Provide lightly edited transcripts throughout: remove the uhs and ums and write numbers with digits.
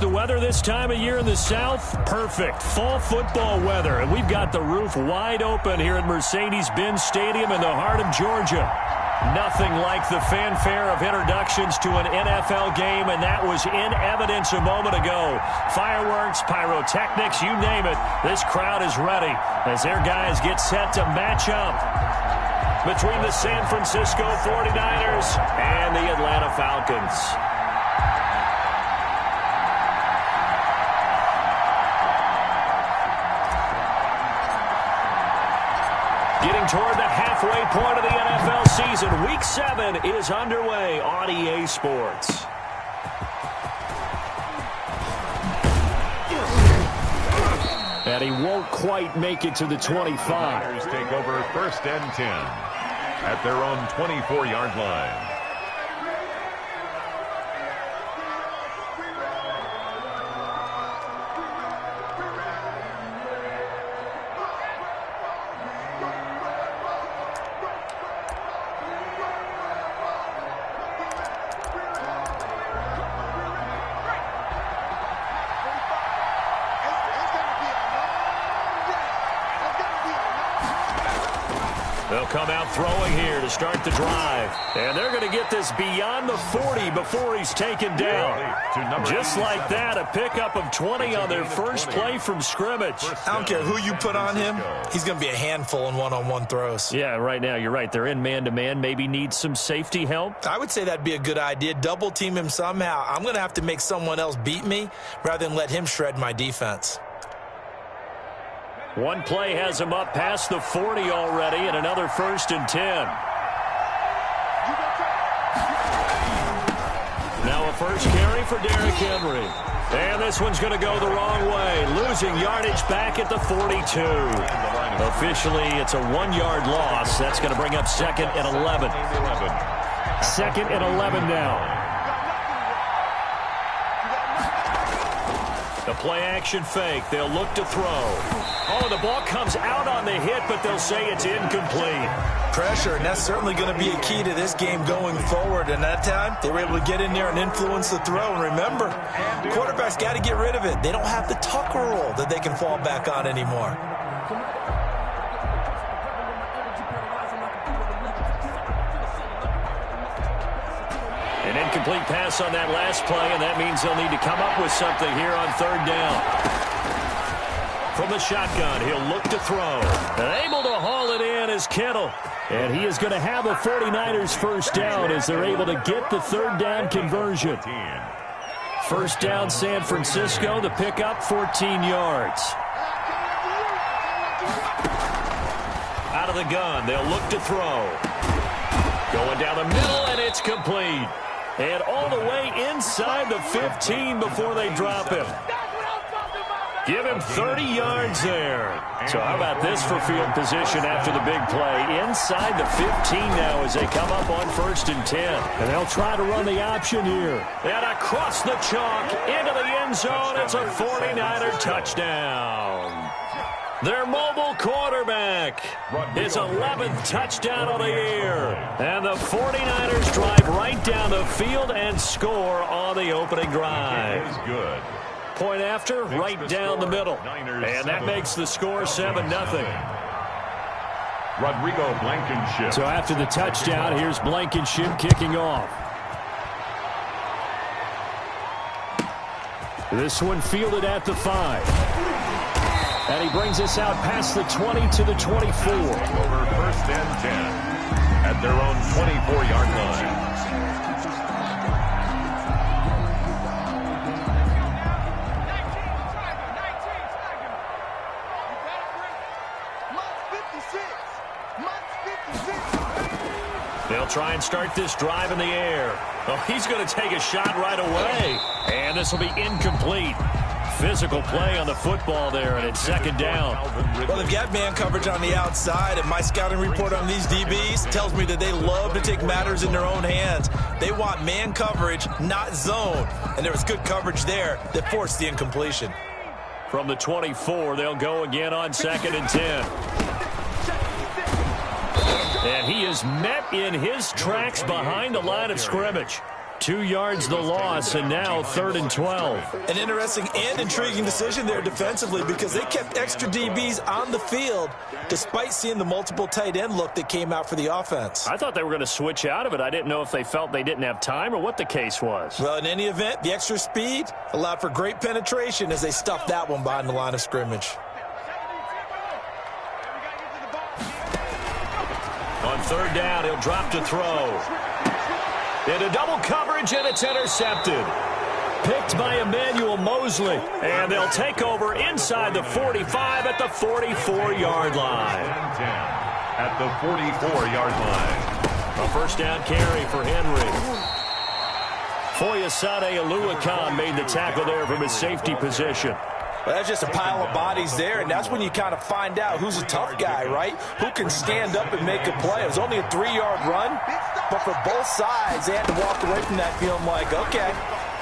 The weather this time of year in the South, perfect. Fall football weather. And we've got the roof wide open here at Mercedes-Benz Stadium in the heart of Georgia. Nothing like the fanfare of introductions to an NFL game, and that was in evidence a moment ago. Fireworks, pyrotechnics, you name it. This crowd is ready as their guys get set to match up between the San Francisco 49ers and the Atlanta Falcons. Getting toward the halfway point of the NFL season. Week 7 is underway on EA Sports. And he won't quite make it to the 25. Take over 1st and 10 at their own 24-yard line. They'll come out throwing here to start the drive. And they're going to get this beyond the 40 before he's taken down. Just like that, a pickup of 20 on their first play from scrimmage. I don't care who you put on him. He's going to be a handful in one-on-one throws. Yeah, right now, you're right. They're in man-to-man. Maybe need some safety help. I would say that'd be a good idea. Double team him somehow. I'm going to have to make someone else beat me rather than let him shred my defense. One play has him up past the 40 already, and another 1st and 10. Now a first carry for Derrick Henry. And this one's going to go the wrong way. Losing yardage back at the 42. Officially, it's a 1-yard loss. That's going to bring up 2nd and 11. 2nd and 11 now. The play-action fake. They'll look to throw. Oh, the ball comes out on the hit, but they'll say it's incomplete. Pressure, and that's certainly going to be a key to this game going forward. And that time, they were able to get in there and influence the throw. And remember, quarterbacks got to get rid of it. They don't have the Tucker rule that they can fall back on anymore. An incomplete pass on that last play, and that means they'll need to come up with something here on 3rd down. From the shotgun, he'll look to throw. And able to haul it in is Kittle. And he is going to have a 49ers first down as they're able to get the 3rd down conversion. First down, San Francisco. The pickup, 14 yards. Out of the gun, they'll look to throw. Going down the middle, and it's complete. And all the way inside the 15 before they drop him. Give him 30 yards there. So how about this for field position after the big play? Inside the 15 now as they come up on 1st and 10. And they'll try to run the option here. And across the chalk into the end zone. It's a 49er touchdown. Their mobile quarterback. His 11th touchdown of the year. And the 49ers drive right down the field and score on the opening drive. Good. Point after, right down the middle. And that makes the score 7-0. Rodrigo Blankenship. So after the touchdown, here's Blankenship kicking off. This one fielded at the 5. And he brings us out past the 20 to the 24. Over 1st and 10 at their own 24-yard line. They'll try and start this drive in the air. Oh, he's going to take a shot right away. And this will be incomplete. Physical play on the football there, and it's 2nd down. Well, they've got man coverage on the outside, and my scouting report on these DBs tells me that they love to take matters in their own hands. They want man coverage, not zone. And there was good coverage there that forced the incompletion. From the 24, they'll go again on 2nd and 10. And he is met in his tracks behind the line of scrimmage. 2 yards the loss, and now 3rd and 12. An interesting and intriguing decision there defensively because they kept extra DBs on the field despite seeing the multiple tight end look that came out for the offense. I thought they were going to switch out of it. I didn't know if they felt they didn't have time or what the case was. Well, in any event, the extra speed allowed for great penetration as they stuffed that one behind the line of scrimmage. On 3rd down, he'll drop to throw. Into double coverage, and it's intercepted. Picked by Emmanuel Mosley, and they'll take over inside the 45 at the 44-yard line. At the 44-yard line. A first down carry for Henry. Foyesade Oluwakan made the tackle there from his safety position. Well, that's just a pile of bodies there, and that's when you kind of find out who's a tough guy, right? Who can stand up and make a play. It was only a 3-yard run, but for both sides, they had to walk away from that feeling like, okay,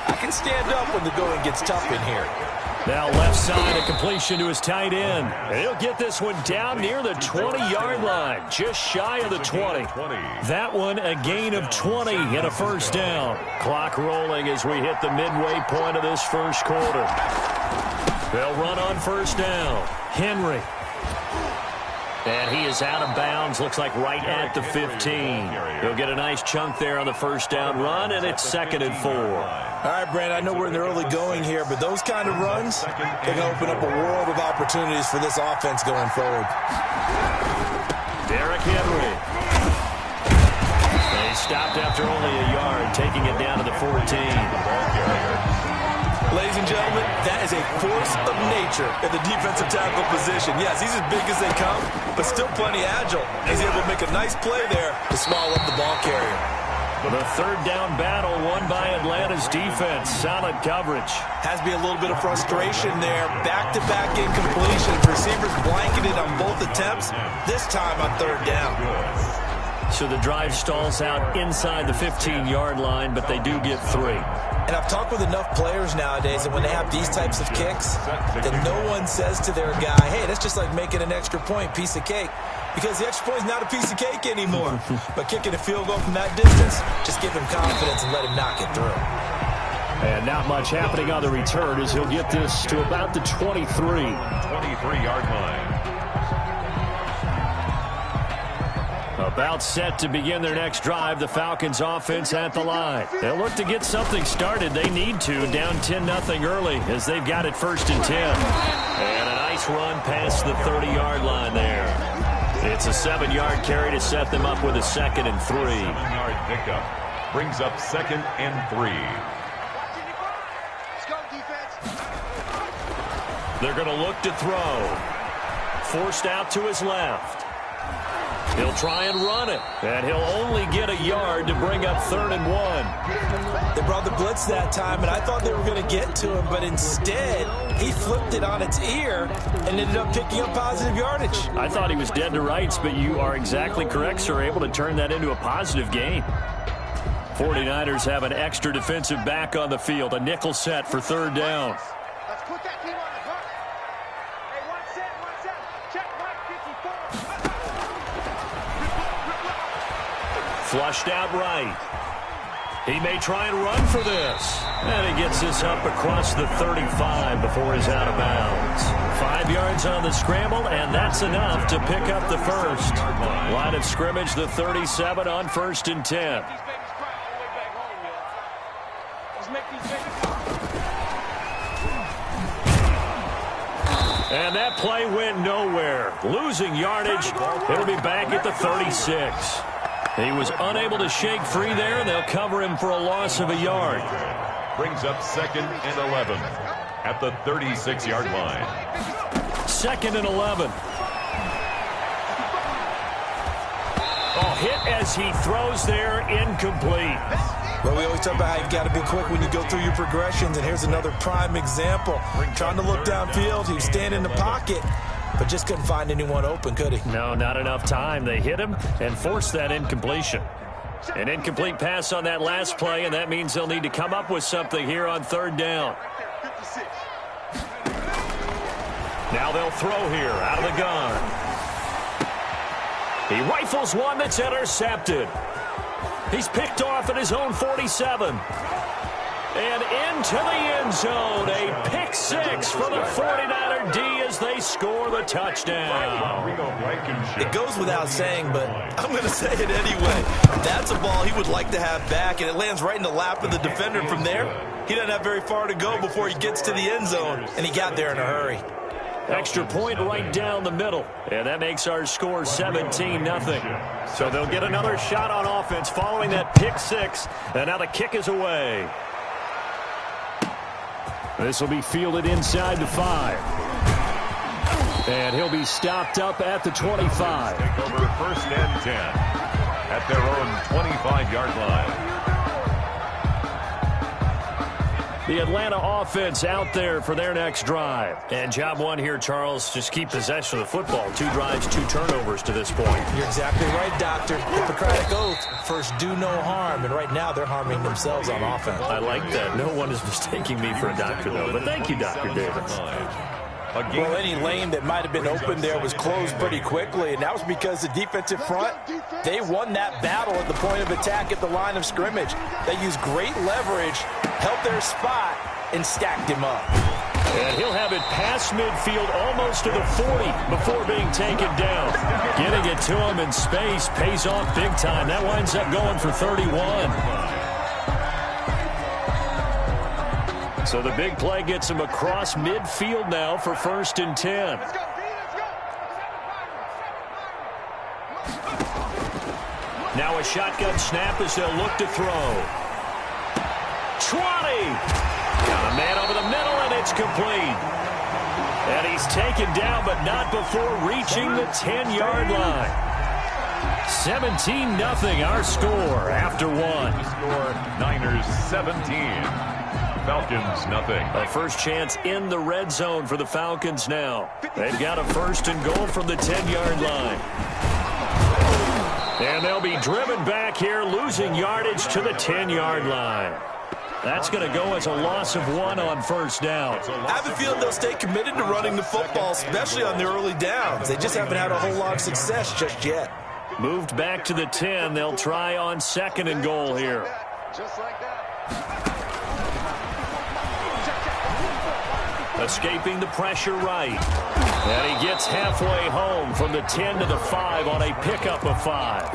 I can stand up when the going gets tough in here. Now left side, a completion to his tight end. And he'll get this one down near the 20-yard line, just shy of the 20. That one a gain of 20 and a first down. Clock rolling as we hit the midway point of this first quarter. They'll run on first down. Henry. And he is out of bounds, looks like right at the 15. He'll get a nice chunk there on the first down run, and it's 2nd and 4. All right, Brandon, I know we're in the early going here, but those kind of runs, they can open up a world of opportunities for this offense going forward. Derrick Henry. And he stopped after only a yard, taking it down to the 14. Ladies and gentlemen, that is a force of nature in the defensive tackle position. Yes, he's as big as they come, but still plenty agile. He's able to make a nice play there to swallow up the ball carrier. The 3rd down battle won by Atlanta's defense. Solid coverage. Has to be a little bit of frustration there. Back-to-back incompletions. Receivers blanketed on both attempts, this time on 3rd down. So the drive stalls out inside the 15-yard line, but they do get 3. And I've talked with enough players nowadays that when they have these types of kicks, that no one says to their guy, hey, that's just like making an extra point, piece of cake. Because the extra point is not a piece of cake anymore. But kicking a field goal from that distance, just give him confidence and let him knock it through. And not much happening on the return as he'll get this to about the 23. 23-yard line. About set to begin their next drive, the Falcons offense at the line. They'll look to get something started. They need to, down 10-0 early as they've got it 1st and 10. And a nice run past the 30-yard line there. It's a 7-yard carry to set them up with a 2nd and 3. 7-yard pickup brings up 2nd and 3. They're going to look to throw. Forced out to his left. He'll try and run it, and he'll only get a yard to bring up 3rd and 1. They brought the blitz that time, and I thought they were going to get to him, but instead, he flipped it on its ear and ended up picking up positive yardage. I thought he was dead to rights, but you are exactly correct, sir, able to turn that into a positive gain. 49ers have an extra defensive back on the field, a nickel set for 3rd down. Let's put that team on the hook. Hey, 1 set, 1 set. Check 154. Flushed out right. He may try and run for this. And he gets this up across the 35 before he's out of bounds. 5 yards on the scramble, and that's enough to pick up the first. Line of scrimmage, the 37 on 1st and 10. And that play went nowhere. Losing yardage. It'll be back at the 36. He was unable to shake free there, and they'll cover him for a loss of a yard. Brings up 2nd and 11 at the 36-yard line. 2nd and 11. Oh, hit as he throws there, incomplete. Well, we always talk about how you've got to be quick when you go through your progressions, and here's another prime example. Trying to look downfield, he was standing in the pocket, but just couldn't find anyone open, could he? No, not enough time. They hit him and forced that incompletion. An incomplete pass on that last play, and that means they'll need to come up with something here on 3rd down. Now they'll throw here out of the gun. He rifles one that's intercepted. He's picked off at his own 47. And into the end zone, a pick six for the 49er D as they score the touchdown. It goes without saying, but I'm going to say it anyway. That's a ball he would like to have back, and it lands right in the lap of the defender. From there, he doesn't have very far to go before he gets to the end zone, and he got there in a hurry. Extra point right down the middle, and that makes our score 17-0. So they'll get another shot on offense following that pick six, and now the kick is away. This will be fielded inside the 5. And he'll be stopped up at the 25. Take over first and 10 at their own 25-yard line. The Atlanta offense out there for their next drive. And job one here, Charles, just keep possession of the football. 2 drives, 2 turnovers to this point. You're exactly right, Doctor. Hippocratic oath. First, do no harm. And right now, they're harming themselves on offense. I like that. No one is mistaking me for a doctor, though. But thank you, Dr. Davis. Well, any lane that might have been open there was closed pretty quickly, and that was because the defensive front, they won that battle at the point of attack at the line of scrimmage. They used great leverage, held their spot, and stacked him up. And he'll have it past midfield almost to the 40 before being taken down. Getting it to him in space pays off big time. That winds up going for 31. So the big play gets him across midfield now for first and 10. Now a shotgun snap as they'll look to throw. 20! Got a man over the middle, and it's complete. And he's taken down, but not before reaching the 10-yard line. 17-0 our score after 1. Score Niners 17. Falcons, nothing. A first chance in the red zone for the Falcons now. They've got a first and goal from the 10-yard line. And they'll be driven back here, losing yardage to the 10-yard line. That's going to go as a loss of 1 on first down. I have a feeling they'll stay committed to running the football, especially on the early downs. They just haven't had a whole lot of success just yet. Moved back to the 10. They'll try on second and goal here. Just like that. Escaping the pressure right. And he gets halfway home from the 10 to the 5 on a pickup of 5.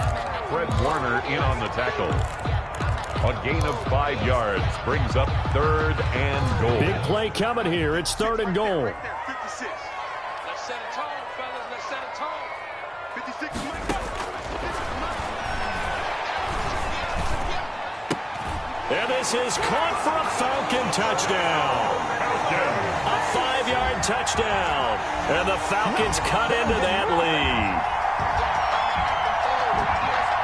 Fred Warner in on the tackle. A gain of 5 yards brings up third and goal. Big play coming here. It's third and goal. Right there, 56. Let's set a tone, fellas. Let's set a tone. 56. And this is caught for a Falcon touchdown. A 5-yard touchdown. And the Falcons cut into that lead.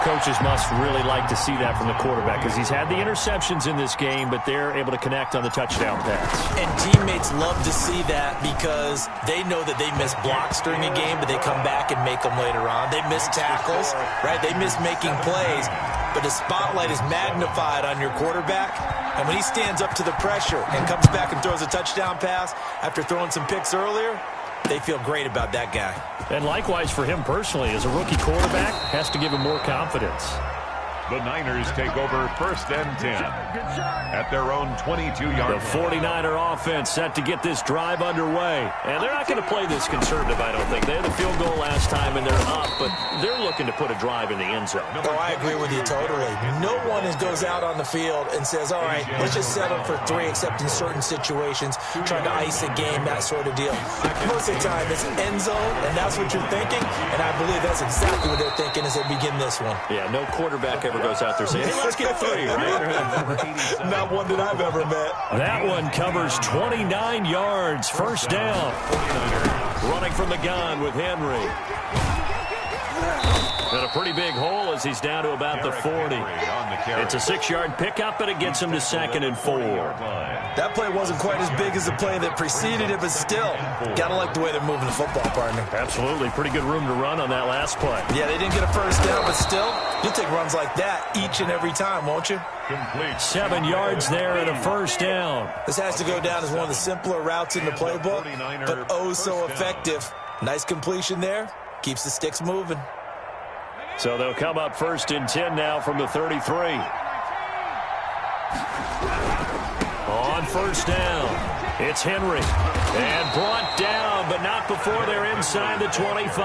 Coaches must really like to see that from the quarterback because he's had the interceptions in this game, but they're able to connect on the touchdown pass. And teammates love to see that because they know that they miss blocks during a game, but they come back and make them later on. They miss tackles, right? They miss making plays, but the spotlight is magnified on your quarterback. And when he stands up to the pressure and comes back and throws a touchdown pass after throwing some picks earlier, they feel great about that guy. And likewise for him personally, as a rookie quarterback, has to give him more confidence. The Niners take over first and 10 at their own 22-yard line. The 49er offense set to get this drive underway. And they're not going to play this conservative, I don't think. They had the field goal last time, and they're up, but they're looking to put a drive in the end zone. Oh, I agree with you totally. No one goes out on the field and says, all right, let's just settle for 3, except in certain situations, trying to ice a game, that sort of deal. Most of the time, it's end zone, and that's what you're thinking, and I believe that's exactly what they're thinking as they begin this one. Yeah, no quarterback ever goes out there saying, hey, let's get 3, right? Not one that I've ever met. That one covers 29 yards, first down. Running from the gun with Henry. And a pretty big hole as he's down to about the 40. It's a 6-yard pickup, and it gets him to second and 4. That play wasn't quite as big as the play that preceded it, but still, gotta like the way they're moving the football, partner. Absolutely. Pretty good room to run on that last play. Yeah, they didn't get a first down, but still, you'll take runs like that each and every time, won't you? Complete. 7 yards there and a first down. This has to go down as one of the simpler routes in the playbook, but oh so effective. Nice completion there. Keeps the sticks moving. So they'll come up 1st and 10 now from the 33. On 1st down. It's Henry, and brought down, but not before they're inside the 25.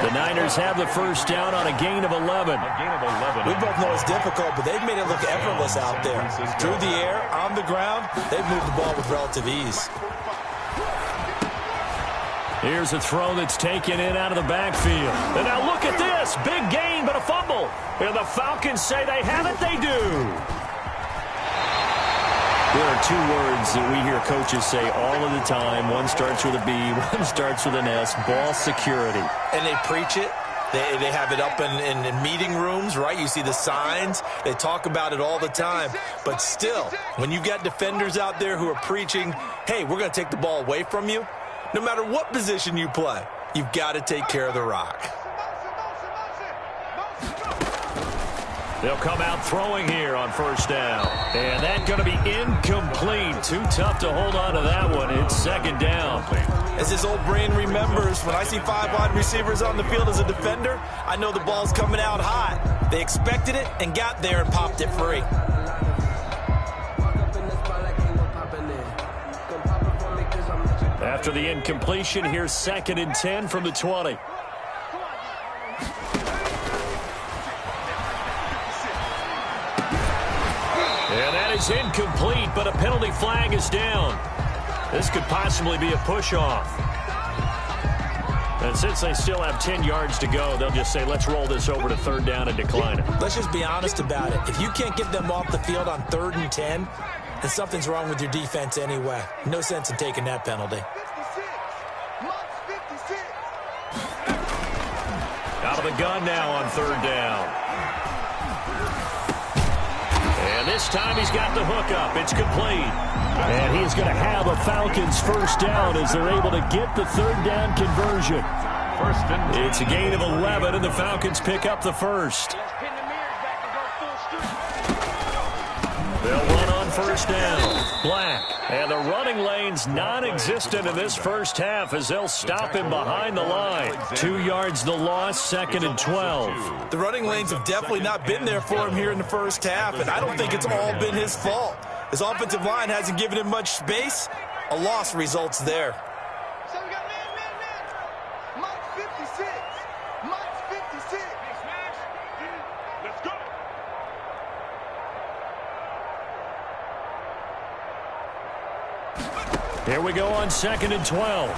The Niners have the 1st down on a gain of 11. We both know it's difficult, but they've made it look effortless out there. Through the air, on the ground, they've moved the ball with relative ease. Here's a throw that's taken in out of the backfield. And now look at this. Big gain, but a fumble. And the Falcons say they have it. They do. There are 2 words that we hear coaches say all of the time. One starts with a B, one starts with an S, ball security. And they preach it. They have it up in meeting rooms, right? You see the signs. They talk about it all the time. But still, when you got defenders out there who are preaching, hey, we're going to take the ball away from you, no matter what position you play, you've got to take care of the rock. They'll come out throwing here on 1st down. And that's going to be incomplete. Too tough to hold on to that one. It's 2nd down. As his old brain remembers, when I see 5 wide receivers on the field as a defender, I know the ball's coming out hot. They expected it and got there and popped it free. After the incompletion, here's 2nd and 10 from the 20. And that is incomplete, but a penalty flag is down. This could possibly be a push-off. And since they still have 10 yards to go, they'll just say, let's roll this over to 3rd down and decline it. Let's just be honest about it. If you can't get them off the field on 3rd and 10, then something's wrong with your defense anyway. No sense in taking that penalty. Out of the gun now on 3rd down. And this time he's got the hook up. It's complete. And he is going to have a Falcons 1st down as they're able to get the 3rd down conversion. It's a gain of 11, and the Falcons pick up the 1st. They'll run on 1st down. Black. And the running lane's non-existent in this 1st half as they'll stop him behind the line. 2 yards the loss, 2nd and 12. The running lanes have definitely not been there for him here in the 1st half, and I don't think it's all been his fault. His offensive line hasn't given him much space. A loss results there. So we got man. Mike's 56. Mike's 56. Let's go. Here we go on 2nd and 12.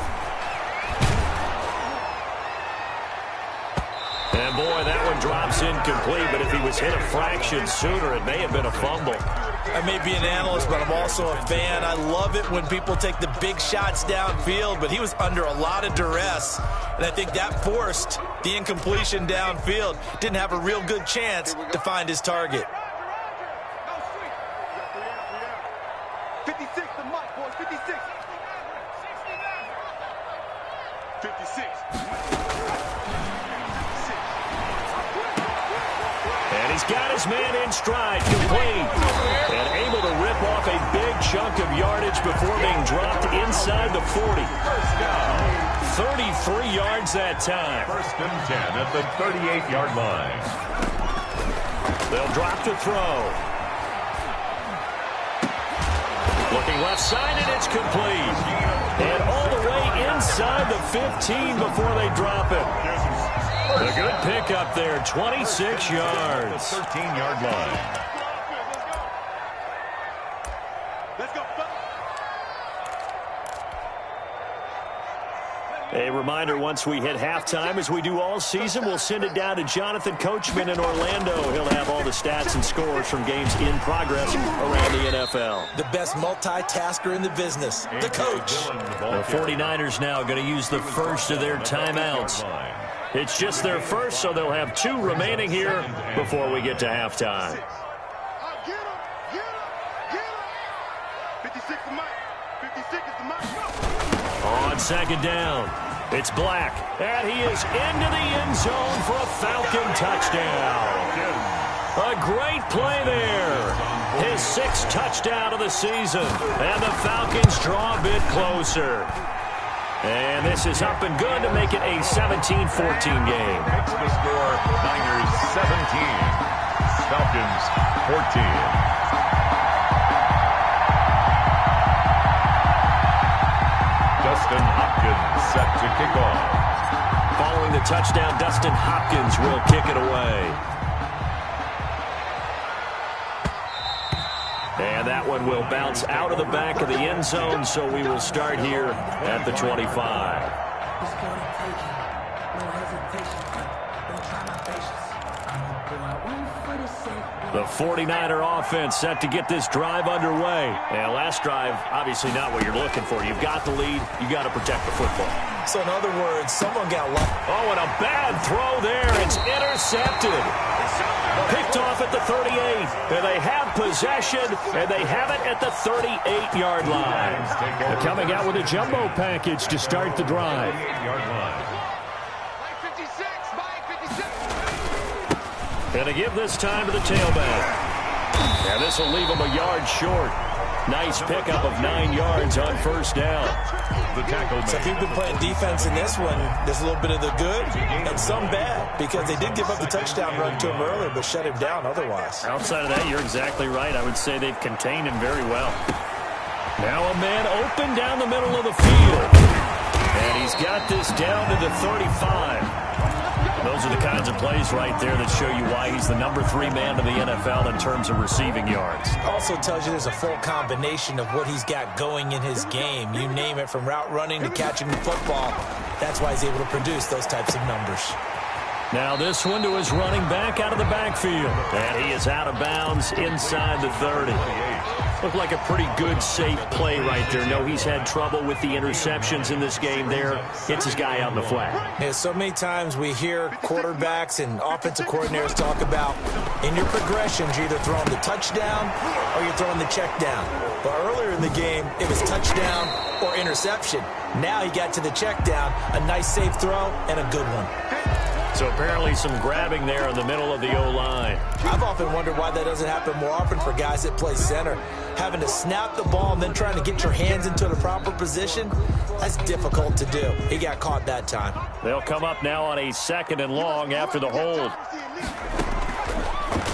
And boy, that one drops incomplete, but if he was hit a fraction sooner, it may have been a fumble. I may be an analyst, but I'm also a fan. I love it when people take the big shots downfield, but he was under a lot of duress, and I think that forced the incompletion downfield. Didn't have a real good chance to find his target. 56 to Mike, boys. 56. 56. And he's got his man in stride, complete. And able to rip off a big chunk of yardage before being dropped inside the 40. 33 yards that time. 1st and 10 at the 38-yard line. They'll drop to throw. Looking left side, and it's complete. And all the way inside the 15 before they drop it. A good pickup there, 26 yards. 13-yard line. Let's go. A reminder, once we hit halftime, as we do all season, we'll send it down to Jonathan Coachman in Orlando. He'll have all the stats and scores from games in progress around the NFL. The best multitasker in the business, the coach. The 49ers now going to use the first of their timeouts. It's just their first, so they'll have 2 remaining here before we get to halftime. Get him. 56 to Mike. 56 is to Mike. On 2nd down, it's Black, and he is into the end zone for a Falcon touchdown. A great play there. His 6th touchdown of the season, and the Falcons draw a bit closer. And this is up and good to make it a 17-14 game. Makes the score Niners 17, Falcons 14. Dustin Hopkins set to kick off. Following the touchdown, Dustin Hopkins will kick it away. And that one will bounce out of the back of the end zone, so we will start here at the 25. The 49er offense set to get this drive underway. And last drive, obviously not what you're looking for. You've got the lead. You've got to protect the football. So in other words, someone got lucky. Oh, and a bad throw there. It's intercepted. Picked off at the 38. And they have possession, and they have it at the 38-yard line. They're coming out with a jumbo package to start the drive. Going to give this time to the tailback. And this will leave him a yard short. Nice pickup of 9 yards on first down. The tackle. So if you've been playing defense in this one, there's a little bit of the good and some bad, because they did give up the touchdown run to him earlier, but shut him down otherwise. Outside of that, you're exactly right. I would say they've contained him very well. Now a man open down the middle of the field. And he's got this down to the 35. Those are the kinds of plays right there that show you why he's the number 3 man in the NFL in terms of receiving yards. Also tells you there's a full combination of what he's got going in his game. You name it, from route running to catching the football. That's why he's able to produce those types of numbers. Now this one to his running back out of the backfield. And he is out of bounds inside the 30. Looked like a pretty good, safe play right there. No, he's had trouble with the interceptions in this game there. Hits his guy on the flat. Yeah, so many times we hear quarterbacks and offensive coordinators talk about, in your progressions, you're either throwing the touchdown or you're throwing the check down. But earlier in the game, it was touchdown or interception. Now he got to the check down, a nice safe throw, and a good one. So apparently some grabbing there in the middle of the O-line. I've often wondered why that doesn't happen more often for guys that play center. Having to snap the ball and then trying to get your hands into the proper position, that's difficult to do. He got caught that time. They'll come up now on a 2nd and long after the hold.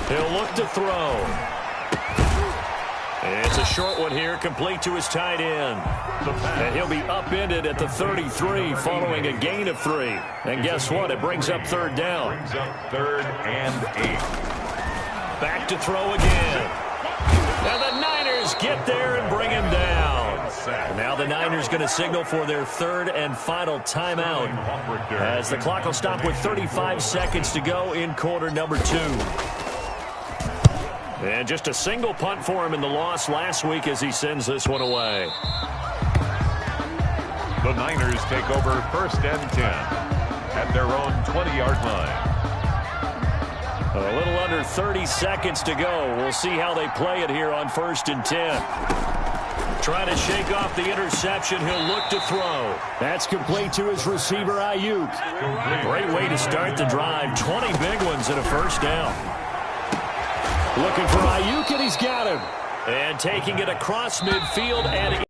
He'll look to throw. It's a short one here, complete to his tight end. And he'll be upended at the 33 following a gain of 3. And guess what? It brings up 3rd down. Brings up 3rd and 8. Back to throw again. And the Niners get there and bring him down. And now the Niners going to signal for their 3rd and final timeout, as the clock will stop with 35 seconds to go in quarter number 2. And just a single punt for him in the loss last week as he sends this one away. The Niners take over 1st and 10 at their own 20-yard line. A little under 30 seconds to go. We'll see how they play it here on 1st and 10. Trying to shake off the interception. He'll look to throw. That's complete to his receiver, Ayuk. Great way to start the drive. 20 big ones and a first down. Looking for Ayuk, and he's got him. And taking it across midfield and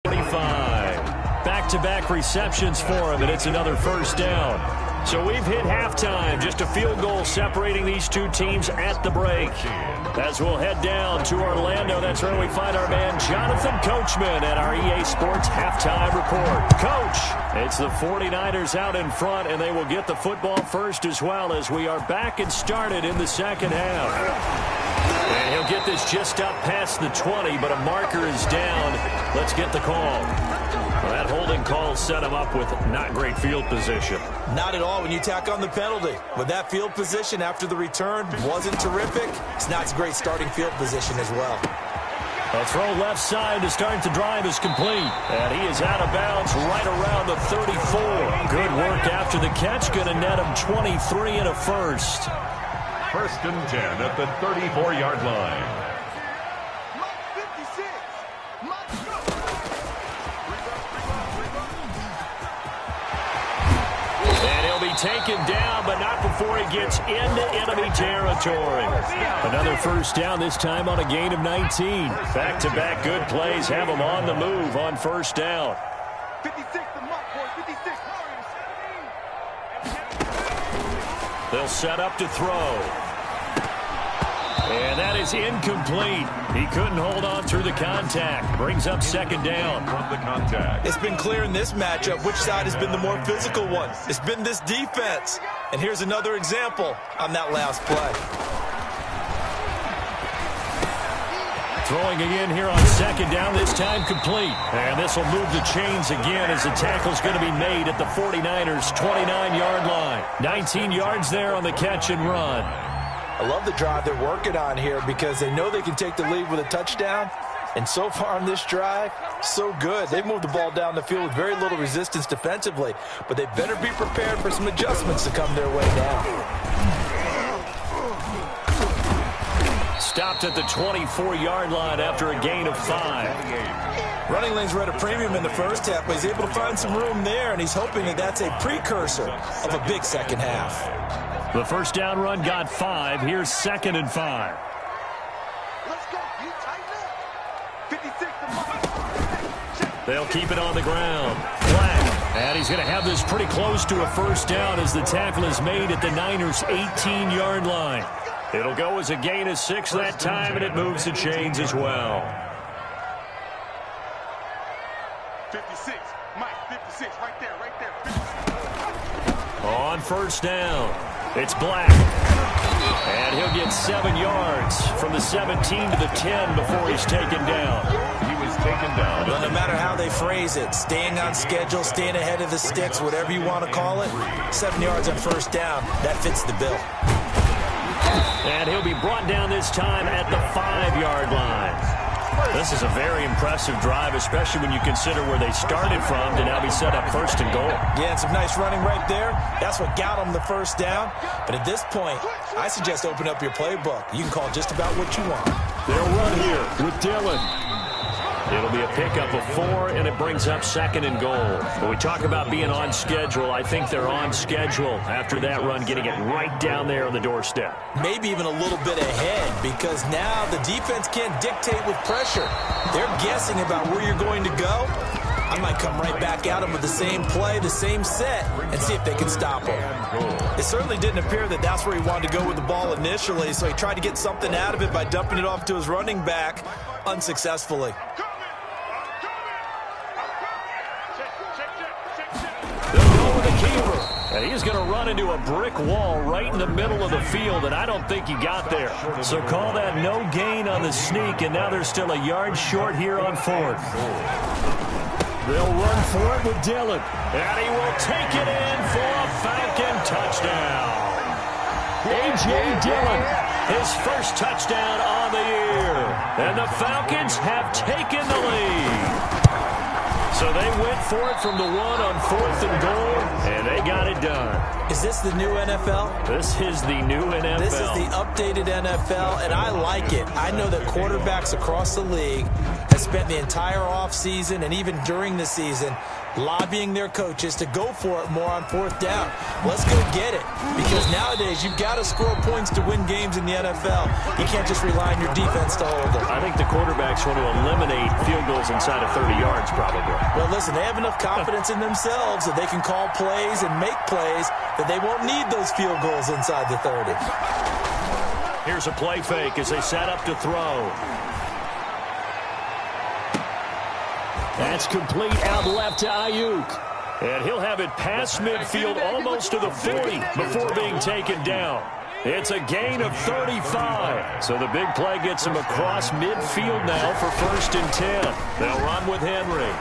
45. Back-to-back receptions for him, and it's another first down. So we've hit halftime. Just a field goal separating these two teams at the break. As we'll head down to Orlando, that's where we find our man Jonathan Coachman at our EA Sports Halftime Report. Coach, it's the 49ers out in front, and they will get the football first as well, as we are back and started in the second half. And he'll get this just up past the 20, but a marker is down. Let's get the call. Well, that holding call set him up with not great field position. Not at all when you tack on the penalty. With that field position after the return wasn't terrific, it's not a great starting field position as well. A throw left side to start the drive is complete. And he is out of bounds right around the 34. Good work after the catch. Going to net him 23 and a first. 1st and 10 at the 34-yard line. Taken down, but not before he gets into enemy territory. Another first down, this time on a gain of 19. Back-to-back good plays have him on the move on first down. 56 the mark, boys. 56. They'll set up to throw. And that is incomplete. He couldn't hold on through the contact. Brings up second down. From the contact. It's been clear in this matchup which side has been the more physical one. It's been this defense. And here's another example on that last play. Throwing again here on second down, this time complete. And this will move the chains again as the tackle's going to be made at the 49ers' 29-yard line. 19 yards there on the catch and run. I love the drive they're working on here because they know they can take the lead with a touchdown. And so far on this drive, so good. They've moved the ball down the field with very little resistance defensively. But they better be prepared for some adjustments to come their way now. Stopped at the 24-yard line after a gain of 5. Running lanes were at a premium in the first half, but he's able to find some room there, and he's hoping that that's a precursor of a big second half. The first down run got 5. Here's 2nd and 5. Let's go. You tighten up. 56 the mark. They'll keep it on the ground. Flag. And he's going to have this pretty close to a first down as the tackle is made at the Niners' 18-yard line. It'll go as a gain of 6 that time, and it moves the chains as well. 56. Mike, 56. Right there. 56. On first down, it's Black. And he'll get 7 yards from the 17 to the 10 before he's taken down. He was taken down. Well, no matter how they phrase it, staying on schedule, staying ahead of the sticks, whatever you want to call it, 7 yards on first down, that fits the bill. And he'll be brought down this time at the 5-yard line. This is a very impressive drive, especially when you consider where they started from to now be set up first and goal. Yeah, and some nice running right there. That's what got them the first down. But at this point, I suggest open up your playbook. You can call just about what you want. They'll run here with Dillon. It'll be a pickup of 4, and it brings up 2nd and goal. When we talk about being on schedule, I think they're on schedule after that run, getting it right down there on the doorstep. Maybe even a little bit ahead, because now the defense can't dictate with pressure. They're guessing about where you're going to go. I might come right back at them with the same play, the same set, and see if they can stop them. It certainly didn't appear that that's where he wanted to go with the ball initially, so he tried to get something out of it by dumping it off to his running back unsuccessfully. And he's going to run into a brick wall right in the middle of the field, and I don't think he got there. So call that no gain on the sneak, and now they're still a yard short here on 4th. They'll run for it with Dillon, and he will take it in for a Falcon touchdown. A.J. Dillon, his first touchdown on the year, and the Falcons have taken the lead. So they went for it from the 1 on 4th and goal, and they got it done. Is this the new NFL? This is the new NFL. This is the updated NFL, and I like it. I know that quarterbacks across the league have spent the entire offseason and even during the season lobbying their coaches to go for it more on 4th down. Let's go get it, because nowadays you've got to score points to win games in the NFL. You can't just rely on your defense to hold them. I think the quarterbacks want to eliminate field goals inside of 30 yards probably. Well, listen, they have enough confidence in themselves that they can call plays and make plays that they won't need those field goals inside the 30. Here's a play fake as they set up to throw. That's complete out left to Ayuk. And he'll have it past midfield almost to the 40 before being taken down. It's a gain of 35. So the big play gets him across midfield now for 1st and 10. They'll run with Henry.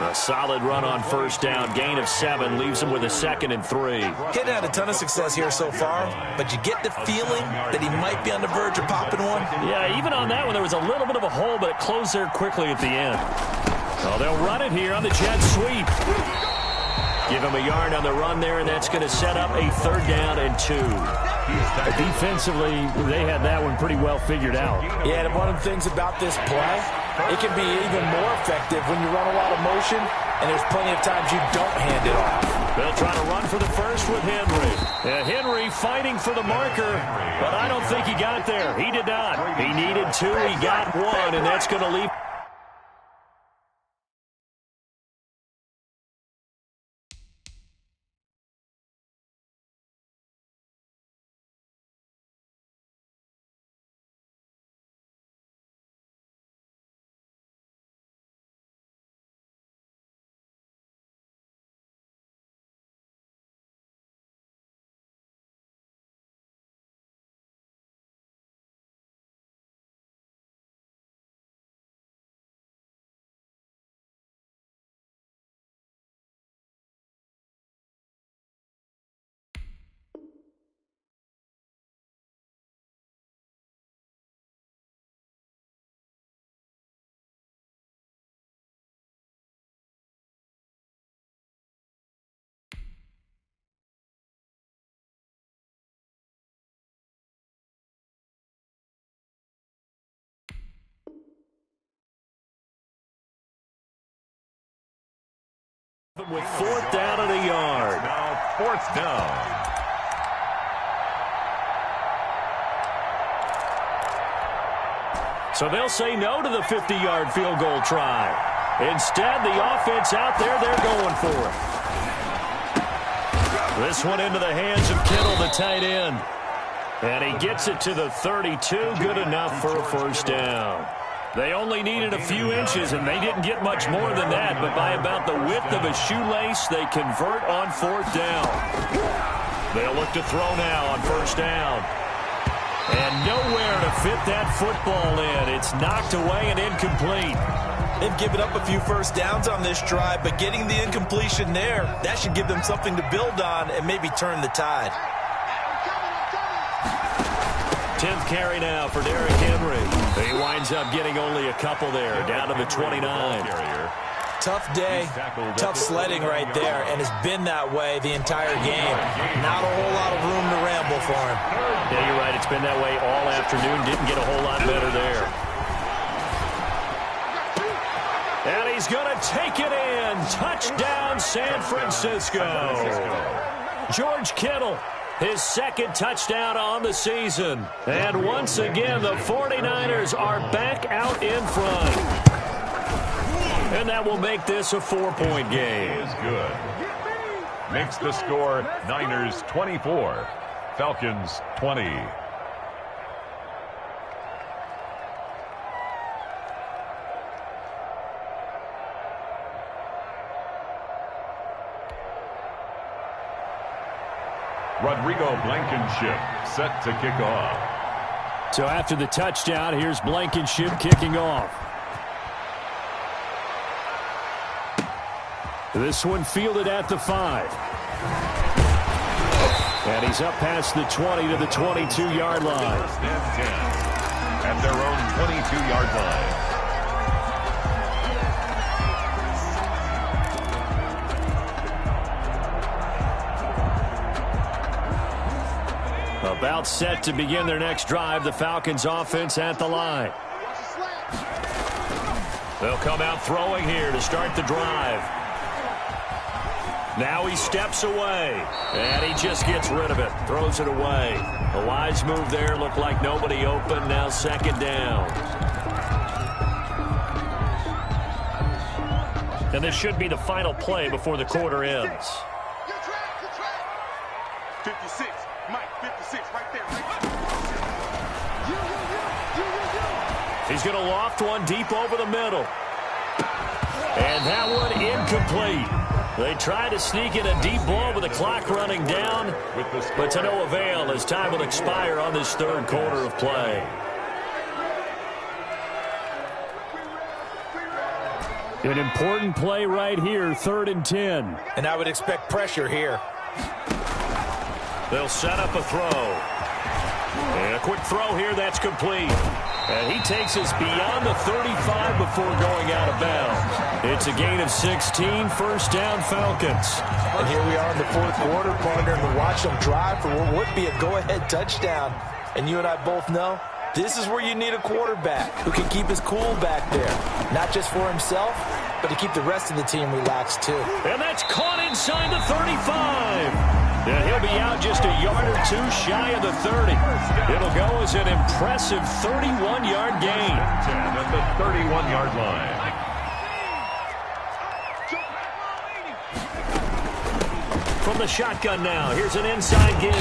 A solid run on 1st down. Gain of 7 leaves him with a 2nd and 3. Hadn't had a ton of success here so far, but you get the feeling that he might be on the verge of popping one. Yeah, even on that one, there was a little bit of a hole, but it closed there quickly at the end. Oh, they'll run it here on the jet sweep. Give him a yard on the run there, and that's going to set up a 3rd down and 2. Defensively, they had that one pretty well figured out. Yeah, and one of the things about this play, it can be even more effective when you run a lot of motion, and there's plenty of times you don't hand it off. They'll try to run for the first with Henry. Henry fighting for the marker, but I don't think he got there. He did not. He needed 2. He got 1, and that's going to leave. With 4th down and a yard. Now 4th down. So they'll say no to the 50-yard field goal try. Instead, the offense out there, they're going for it. This one into the hands of Kittle, the tight end. And he gets it to the 32. Good enough for a 1st down. They only needed a few inches, and they didn't get much more than that. But by about the width of a shoelace, they convert on 4th down. They'll look to throw now on 1st down. And nowhere to fit that football in. It's knocked away and incomplete. They've given up a few 1st downs on this drive, but getting the incompletion there, that should give them something to build on and maybe turn the tide. 10th carry now for Derrick Henry. He winds up getting only a couple there, down to the 29. Tough day, tough sledding right there, and it's been that way the entire game. Not a whole lot of room to ramble for him. Yeah, you're right. It's been that way all afternoon. Didn't get a whole lot better there. And he's going to take it in. Touchdown, San Francisco. George Kittle, his 2nd touchdown on the season. And once again, the 49ers are back out in front. And that will make this a 4-point game. Is good. Makes the score Niners 24, Falcons 20. Rodrigo Blankenship set to kick off. So after the touchdown, here's Blankenship kicking off. This one fielded at the 5. And he's up past the 20 to the 22-yard line. First and 10 at their own 22-yard line. About set to begin their next drive, the Falcons offense at the line. They'll come out throwing here to start the drive. Now he steps away, and he just gets rid of it, throws it away. A wise move there, looked like nobody open, now 2nd down. And this should be the final play before the quarter ends. 56, Mike, 56, right there. He's going to loft one deep over the middle. And that one incomplete. They try to sneak in a deep ball with the clock running down, but to no avail as time will expire on this 3rd quarter of play. An important play right here, 3rd and 10. And I would expect pressure here. They'll set up a throw. And a quick throw here that's complete. And he takes us beyond the 35 before going out of bounds. It's a gain of 16, first down Falcons. And here we are in the fourth quarter, partner, and we watch them drive for what would be a go-ahead touchdown. And you and I both know this is where you need a quarterback who can keep his cool back there. Not just for himself, but to keep the rest of the team relaxed too. And that's caught inside the 35. And he'll be out just a yard or two shy of the 30. It'll go as an impressive 31-yard gain. 10 at the 31-yard line. From the shotgun now, here's an inside give.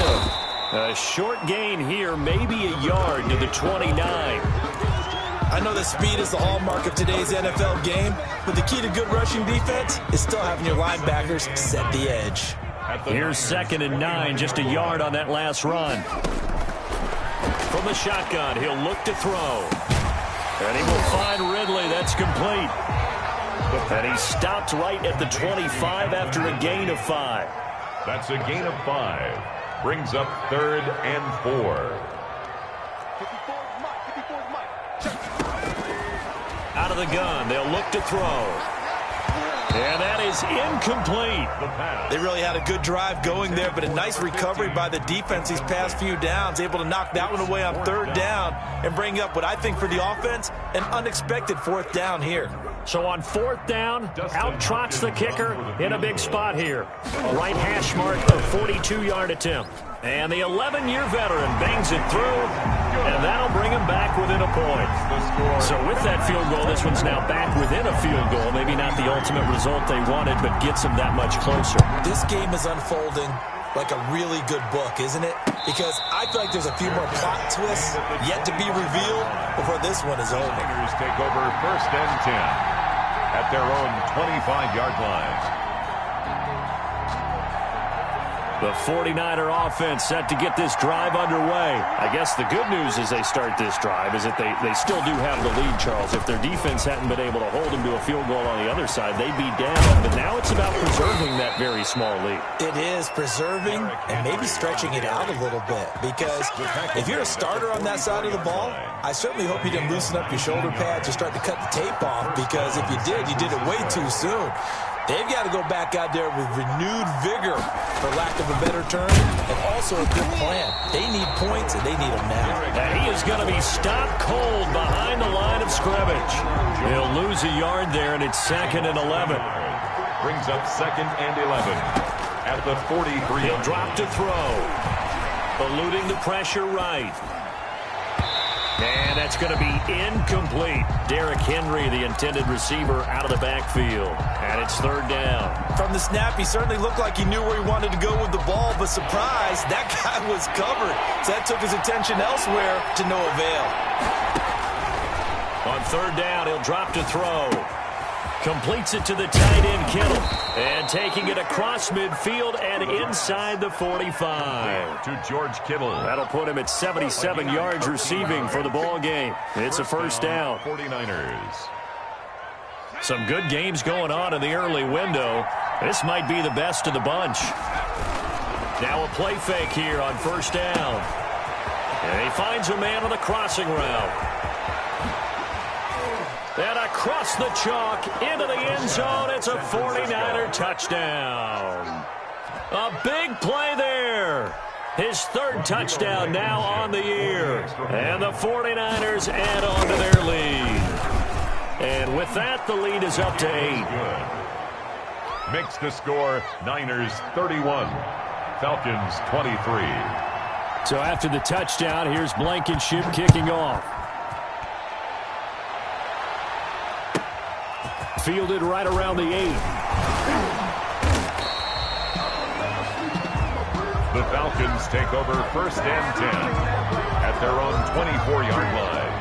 A short gain here, maybe a yard to the 29. I know that speed is the hallmark of today's NFL game, but the key to good rushing defense is still having your linebackers set the edge. Here's 2nd and 9, just a yard on that last run. From the shotgun, he'll look to throw. And he will find Ridley. That's complete. And he stopped right at the 25 after a gain of 5. That's a gain of 5. Brings up 3rd and 4. Out of the gun, they'll look to throw. And that is incomplete. They really had a good drive going there, but a nice recovery by the defense these past few downs, able to knock that one away on 3rd down and bring up what I think for the offense, an unexpected 4th down here. So on 4th down, out trots the kicker in a big spot here. Right hash mark, a 42-yard attempt. And the 11-year veteran bangs it through, and that'll bring him back within a point. So with that field goal, this one's now back within a field goal. Maybe not the ultimate result they wanted, but gets them that much closer. This game is unfolding like a really good book, isn't it? Because I feel like there's a few more plot twists yet to be revealed before this one is over. Niners take over 1st and 10 at their own 25-yard line. The 49er offense set to get this drive underway. I guess the good news as they start this drive is that they still do have the lead, Charles. If their defense hadn't been able to hold them to a field goal on the other side, they'd be down. But now it's about preserving that very small lead. It is preserving and maybe stretching it out a little bit. Because if you're a starter on that side of the ball, I certainly hope you didn't loosen up your shoulder pads or start to cut the tape off. Because if you did it way too soon. They've got to go back out there with renewed vigor, for lack of a better term, and also a good plan. They need points, and they need them now. And he is going to be stopped cold behind the line of scrimmage. He'll lose a yard there, and it's 2nd and 11. Brings up 2nd and 11 at the 43. He'll drop to throw. Eluding the pressure right. And that's going to be incomplete. Derrick Henry, the intended receiver, out of the backfield. And it's 3rd down. From the snap, he certainly looked like he knew where he wanted to go with the ball, but surprise, that guy was covered. So that took his attention elsewhere to no avail. On 3rd down, he'll drop to throw. Completes it to the tight end, Kittle. And taking it across midfield and inside the 45. To George Kittle. That'll put him at 77 yards receiving for the ball game. It's a first down. 49ers. Some good games going on in the early window. This might be the best of the bunch. Now a play fake here on 1st down. And he finds a man on the crossing route. And across the chalk into the end zone. It's a 49er touchdown. A big play there. His 3rd touchdown now on the year. And the 49ers add on to their lead. And with that, the lead is up to 8. Good. Makes the score Niners 31, Falcons 23. So after the touchdown, here's Blankenship kicking off. Fielded right around the 8. The Falcons take over 1st and 10 at their own 24-yard line.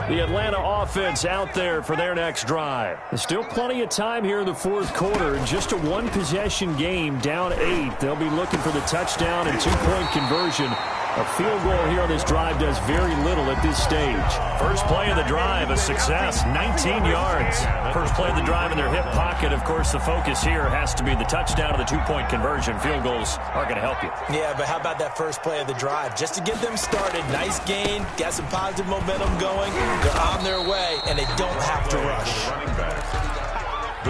The Atlanta offense out there for their next drive. There's still plenty of time here in the 4th quarter. Just a 1-possession game, down 8. They'll be looking for the touchdown and 2-point conversion A field goal here on this drive does very little at this stage. First play of the drive, a success, 19 yards. First play of the drive in their hip pocket. Of course, the focus here has to be the touchdown or the two-point conversion. Field goals are going to help you. Yeah, but how about that first play of the drive? Just to get them started, nice gain, got some positive momentum going. They're on their way, and they don't have to rush.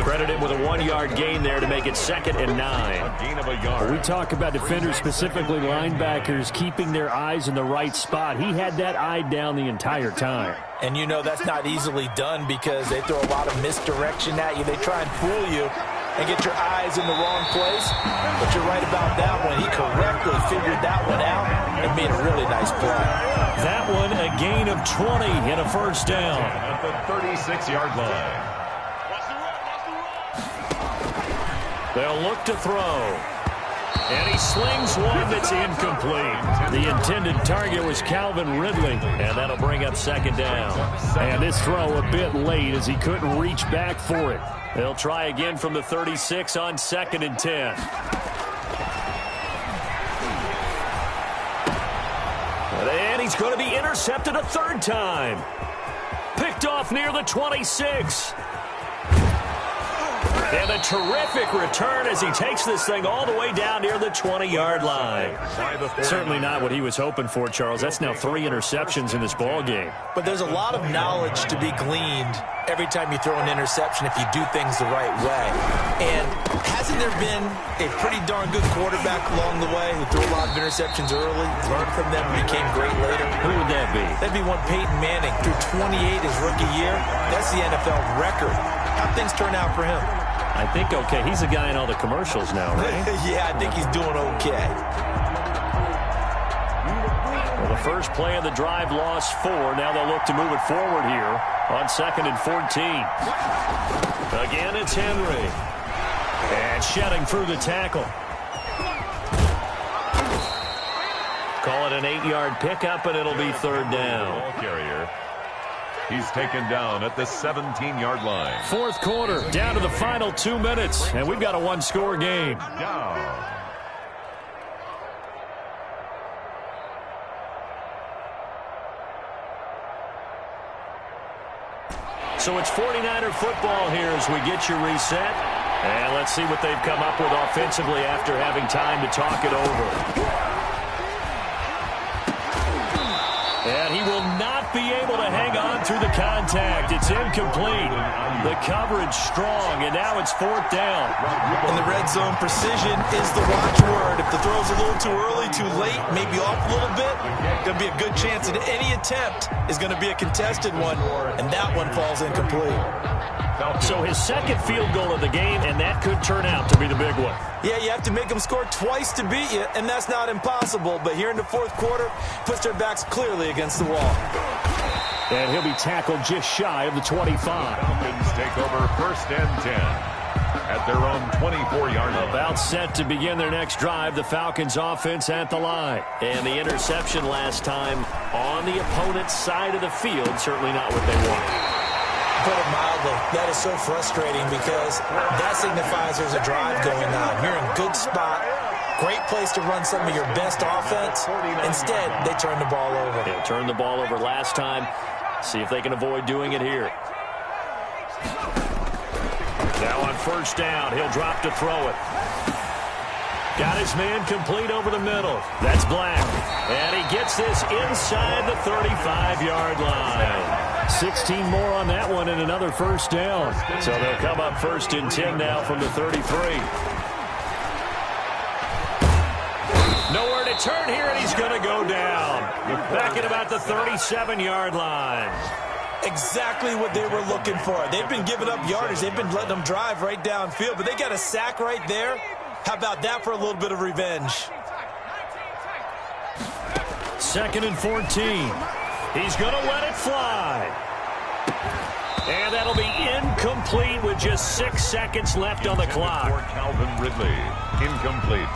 Credited with a 1-yard gain there to make it 2nd and 9. Gain of a yard. We talk about defenders, specifically linebackers, keeping their eyes in the right spot. He had that eye down the entire time. And you know that's not easily done because they throw a lot of misdirection at you. They try and fool you and get your eyes in the wrong place. But you're right about that one. He correctly figured that one out and made a really nice play. That one, a gain of 20 and a first down. At the 36-yard line. They'll look to throw. And he slings one that's incomplete. The intended target was Calvin Ridley, and that'll bring up 2nd down. And this throw a bit late as he couldn't reach back for it. They'll try again from the 36 on 2nd and 10. And he's going to be intercepted a 3rd time. Picked off near the 26. And a terrific return as he takes this thing all the way down near the 20-yard line. Certainly not what he was hoping for, Charles. That's now 3 interceptions in this ball game. But there's a lot of knowledge to be gleaned every time you throw an interception if you do things the right way. And hasn't there been a pretty darn good quarterback along the way who threw a lot of interceptions early, learned from them, and became great later? Who would that be? That'd be one Peyton Manning. Threw 28 his rookie year. That's the NFL record. How'd things turn out for him? I think okay. He's a guy in all the commercials now, right? Yeah, I think he's doing okay. Well, the first play of the drive lost 4. Now they'll look to move it forward here on 2nd and 14. Again, it's Henry. And shedding through the tackle. Call it an 8-yard pickup, and it'll be 3rd down. Ball carrier. He's taken down at the 17-yard line. 4th quarter, down to the final 2 minutes, and we've got a 1-score game. Down. So it's 49er football here as we get you reset. And let's see what they've come up with offensively after having time to talk it over. And he will not be able to hang on through the contact. It's incomplete. The coverage strong, and now it's 4th down. In the red zone, precision is the watchword. If the throw's a little too early, too late, maybe off a little bit, going to be a good chance that any attempt is going to be a contested one, and that one falls incomplete. So his 2nd field goal of the game, and that could turn out to be the big one. Yeah, you have to make them score twice to beat you, and that's not impossible. But here in the 4th quarter, puts their backs clearly against the wall. And he'll be tackled just shy of the 25. Falcons take over 1st and 10 at their own 24-yard line. About set to begin their next drive, the Falcons offense at the line. And the interception last time on the opponent's side of the field, certainly not what they want. Put it mildly, that is so frustrating because that signifies there's a drive going on. You're in good spot, great place to run some of your best offense. Instead, they turn the ball over. They turned the ball over last time. See if they can avoid doing it here. Now on 1st down, he'll drop to throw it. Got his man complete over the middle. That's Black. And he gets this inside the 35-yard line. 16 more on that one and another 1st down. So they'll come up 1st and 10 now from the 33. Nowhere to turn here, and he's going to go down. Back at about the 37-yard line. Exactly what they were looking for. They've been giving up yardage. They've been letting them drive right downfield, but they got a sack right there. How about that for a little bit of revenge? 2nd and 14. He's going to let it fly. And that'll be incomplete with just 6 seconds left on the clock. For Calvin Ridley, incomplete.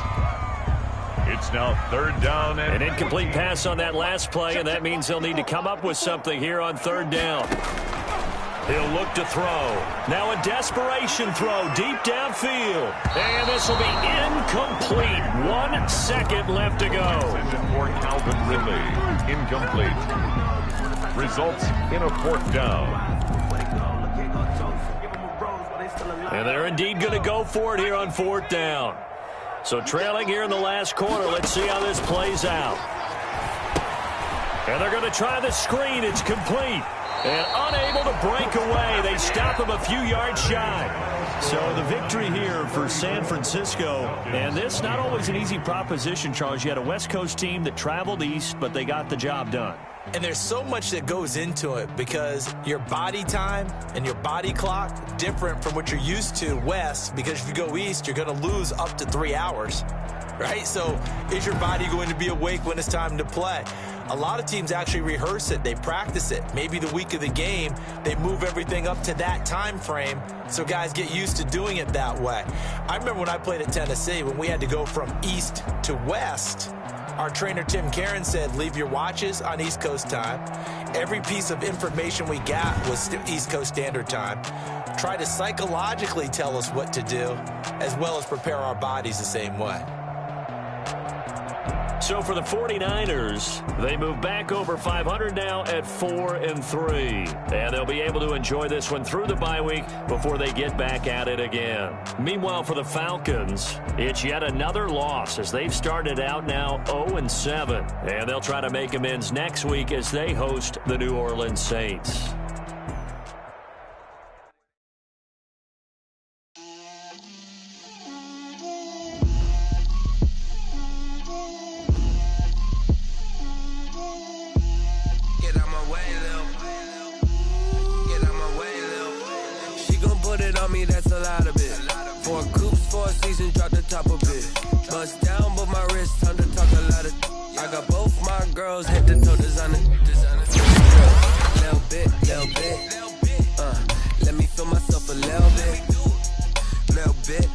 It's now 3rd down. An incomplete pass on that last play, and that means they'll need to come up with something here on 3rd down. He'll look to throw. Now a desperation throw deep downfield. And this will be incomplete. 1 second left to go. For Calvin Ridley. Incomplete. Results in a 4th down. And they're indeed going to go for it here on 4th down. So trailing here in the last quarter. Let's see how this plays out. And they're going to try the screen. It's complete. And unable to break away. They stop him a few yards shy. So the victory here for San Francisco. And this not always an easy proposition, Charles. You had a West Coast team that traveled east, but they got the job done. And there's so much that goes into it because your body time and your body clock different from what you're used to west, because if you go east, you're going to lose up to 3 hours, right? So is your body going to be awake when it's time to play? A lot of teams actually rehearse it. They practice it. Maybe the week of the game, they move everything up to that time frame so guys get used to doing it that way. I remember when I played at Tennessee, when we had to go from east to west, our trainer, Tim Karen, said, leave your watches on East Coast time. Every piece of information we got was East Coast Standard Time. Try to psychologically tell us what to do, as well as prepare our bodies the same way. So for the 49ers, they move back over 500 now at 4-3. And they'll be able to enjoy this one through the bye week before they get back at it again. Meanwhile, for the Falcons, it's yet another loss as they've started out now 0-7. And they'll try to make amends next week as they host the New Orleans Saints.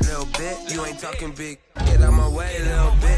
Little bit, you ain't talking big. Get out my way, little bit.